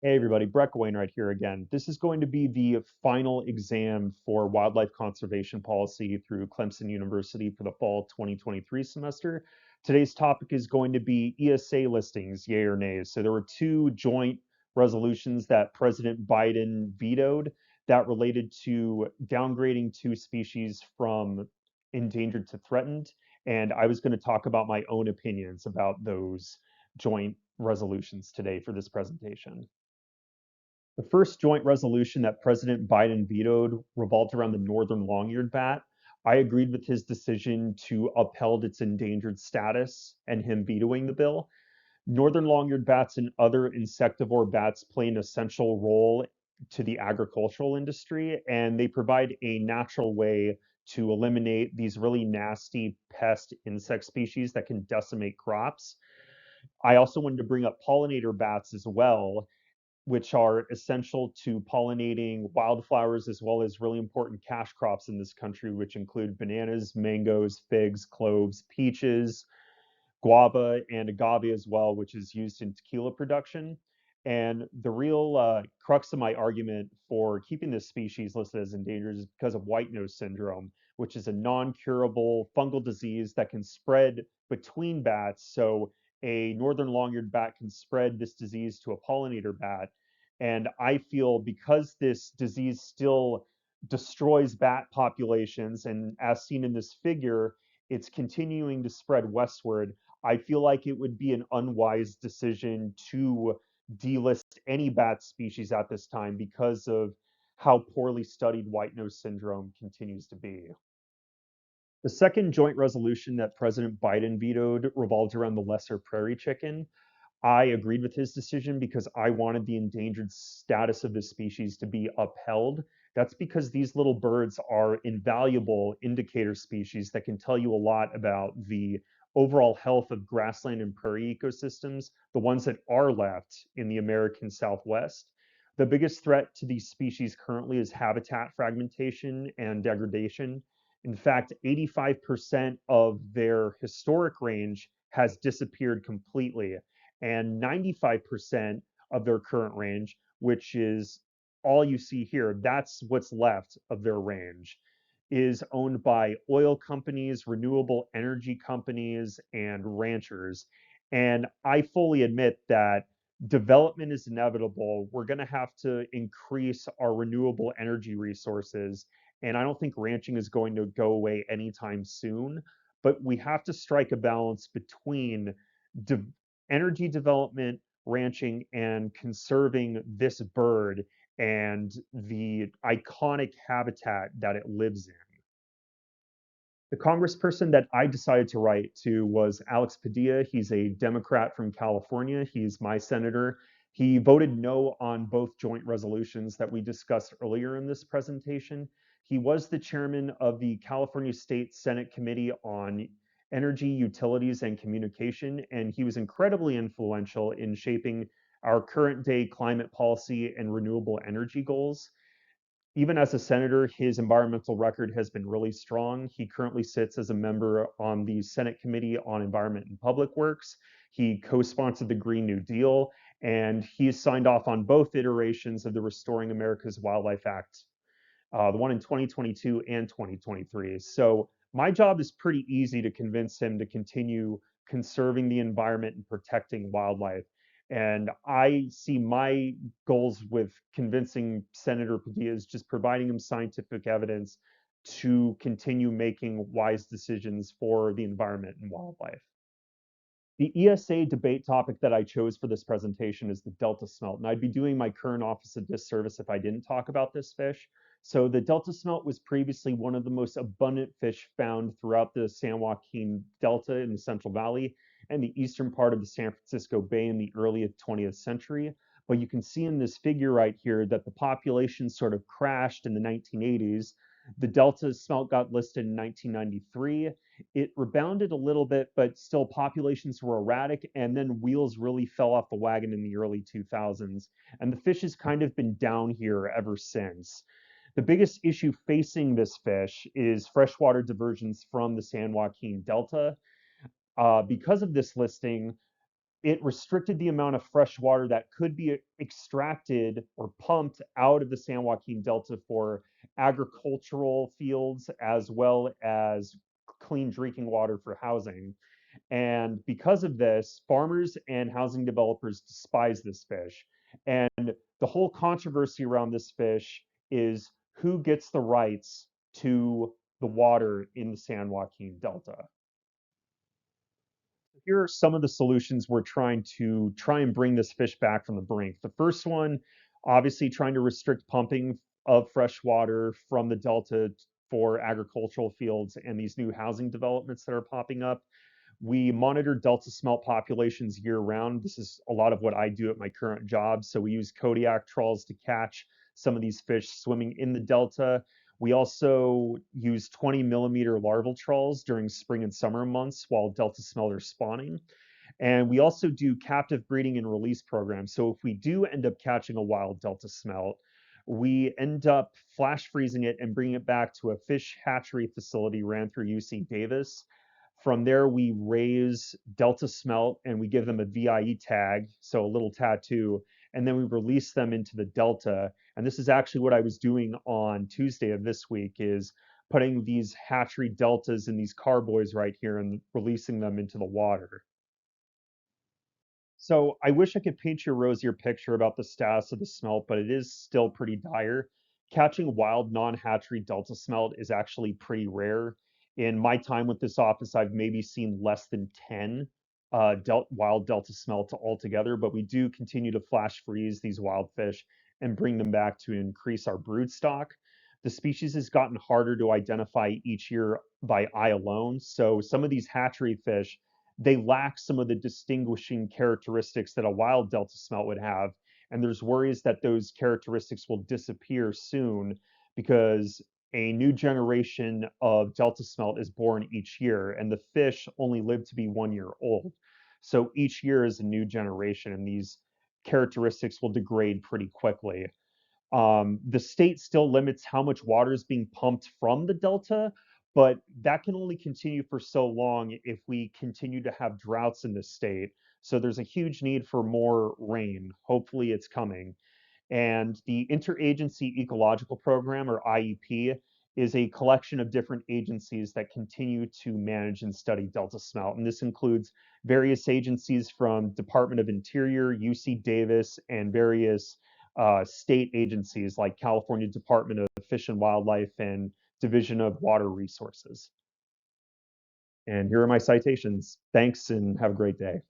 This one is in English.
Hey everybody, Brett Wainwright here again. This is going to be the final exam for wildlife conservation policy through Clemson University for the fall 2023 semester. Today's topic is going to be ESA listings, yay or nays. So there were two joint resolutions that President Biden vetoed that related to downgrading two species from endangered to threatened. And I was going to talk about my own opinions about those joint resolutions today for this presentation. The first joint resolution that President Biden vetoed revolved around the northern long-eared bat. I agreed with his decision to upheld its endangered status and him vetoing the bill. Northern long-eared bats and other insectivore bats play an essential role to the agricultural industry, and they provide a natural way to eliminate these really nasty pest insect species that can decimate crops. I also wanted to bring up pollinator bats as well, which are essential to pollinating wildflowers as well as really important cash crops in this country, which include bananas, mangoes, figs, cloves, peaches, guava, and agave as well, which is used in tequila production. And the real crux of my argument for keeping this species listed as endangered is because of white nose syndrome, which is a non-curable fungal disease that can spread between bats. So a northern long-eared bat can spread this disease to a pollinator bat. And I feel because this disease still destroys bat populations, and as seen in this figure, it's continuing to spread westward. I feel like it would be an unwise decision to delist any bat species at this time because of how poorly studied white nose syndrome continues to be. The second joint resolution that President Biden vetoed revolved around the lesser prairie chicken. I agreed with his decision because I wanted the endangered status of this species to be upheld. That's because these little birds are invaluable indicator species that can tell you a lot about the overall health of grassland and prairie ecosystems, the ones that are left in the American Southwest. The biggest threat to these species currently is habitat fragmentation and degradation. In fact, 85% of their historic range has disappeared completely, and 95% of their current range, which is all you see here, that's what's left of their range, is owned by oil companies, renewable energy companies, and ranchers. And I fully admit that development is inevitable. We're going to have to increase our renewable energy resources. And I don't think ranching is going to go away anytime soon. But we have to strike a balance between de- energy development, ranching, and conserving this bird and the iconic habitat that it lives in. The congressperson that I decided to write to was Alex Padilla. He's a Democrat from California. He's my senator. He voted no on both joint resolutions that we discussed earlier in this presentation. He was the chairman of the California State Senate Committee on Energy, Utilities, and Communication, and he was incredibly influential in shaping our current day climate policy and renewable energy goals. Even as a senator, his environmental record has been really strong. He currently sits as a member on the Senate Committee on Environment and Public Works. He co-sponsored the Green New Deal, and he's signed off on both iterations of the Restoring America's Wildlife Act, the one in 2022 and 2023. So my job is pretty easy to convince him to continue conserving the environment and protecting wildlife. And I see my goals with convincing Senator Padilla is just providing him scientific evidence to continue making wise decisions for the environment and wildlife. The ESA debate topic that I chose for this presentation is the Delta smelt, and I'd be doing my current office a disservice if I didn't talk about this fish. So the Delta smelt was previously one of the most abundant fish found throughout the San Joaquin Delta in the Central Valley and the eastern part of the San Francisco Bay in the early 20th century. But you can see in this figure right here that the population sort of crashed in the 1980s. The Delta smelt got listed in 1993. It rebounded a little bit, but still populations were erratic, and then wheels really fell off the wagon in the early 2000s. And the fish has kind of been down here ever since. The biggest issue facing this fish is freshwater diversions from the San Joaquin Delta. Because of this listing, it restricted the amount of fresh water that could be extracted or pumped out of the San Joaquin Delta for agricultural fields as well as clean drinking water for housing. And because of this, farmers and housing developers despise this fish. And the whole controversy around this fish is who gets the rights to the water in the San Joaquin Delta. Here are some of the solutions we're try and bring this fish back from the brink. The first one, obviously trying to restrict pumping of fresh water from the Delta for agricultural fields and these new housing developments that are popping up. We monitor Delta smelt populations year round. This is a lot of what I do at my current job. So we use Kodiak trawls to catch some of these fish swimming in the Delta. We also use 20 millimeter larval trawls during spring and summer months while Delta smelt are spawning. And we also do captive breeding and release programs. So if we do end up catching a wild Delta smelt, we end up flash freezing it and bringing it back to a fish hatchery facility ran through UC Davis. From there, we raise Delta smelt and we give them a VIE tag, so a little tattoo, and then we release them into the Delta. And this is actually what I was doing on Tuesday of this week is putting these hatchery Deltas in these carboys right here and releasing them into the water. So I wish I could paint you a rosier picture about the status of the smelt, but it is still pretty dire. Catching wild non-hatchery Delta smelt is actually pretty rare. In my time with this office, I've maybe seen less than 10 wild Delta smelt altogether, but we do continue to flash freeze these wild fish and bring them back to increase our brood stock. The species has gotten harder to identify each year by eye alone. So some of these hatchery fish they lack some of the distinguishing characteristics that a wild Delta smelt would have. And there's worries that those characteristics will disappear soon because a new generation of Delta smelt is born each year, and the fish only live to be 1 year old. So each year is a new generation, and these characteristics will degrade pretty quickly. The state still limits how much water is being pumped from the delta, but that can only continue for so long if we continue to have droughts in the state. So there's a huge need for more rain. Hopefully, it's coming. And the Interagency Ecological Program, or IEP, is a collection of different agencies that continue to manage and study Delta smelt. And this includes various agencies from Department of Interior, UC Davis, and various state agencies like California Department of Fish and Wildlife and Division of Water Resources. And here are my citations. Thanks and have a great day.